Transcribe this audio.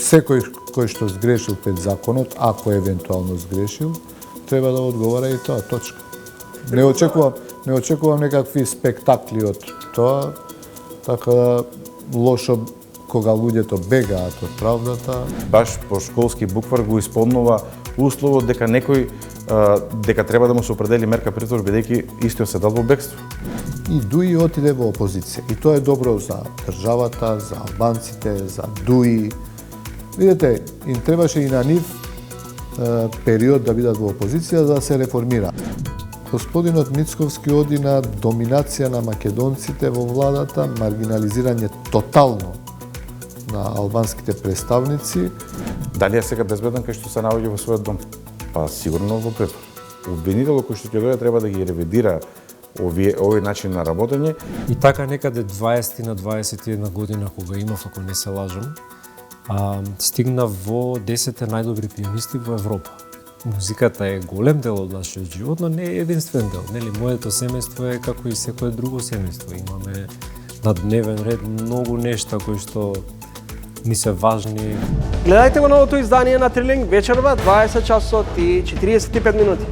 секој кој што сгрешил пред законот, ако евентуално сгрешил, треба да одговара и тоа, точка. Не очекувам некакви спектакли од тоа, така да лошо кога луѓето бегаат од правдата. Баш по школски буквар го исполнува условот дека некој дека треба да му се определи мерка притвор бидејќи истиот се дал во бегство. И Дуи отиде во опозиција. И тоа е добро за државата, за албанците, за Дуи. Видете, им требаше и на нив период да бидат во опозиција за да се реформира. Господинот Мицковски оди на доминација на македонците во владата, маргинализирање тотално на албанските представници. Дали е сега безбеден кај што се наоѓа во својот дом? Па сигурно во притвор. Обвинителот кој што ќе дојде треба да ги ревидира овој начин на работење. И така некаде 20 на 21 година кога имав, ако не се лажам, стигна во 10 најдобри пианисти во Европа. Музиката е голем дел од нашиот живот, но не е единствен дел. Нели, моето семејство е како и секое друго семејство. Имаме на дневен ред многу нешта кои што ни се важни. Гледајте го новото издание на Трилинг вечерва 20 часот и 45 минути.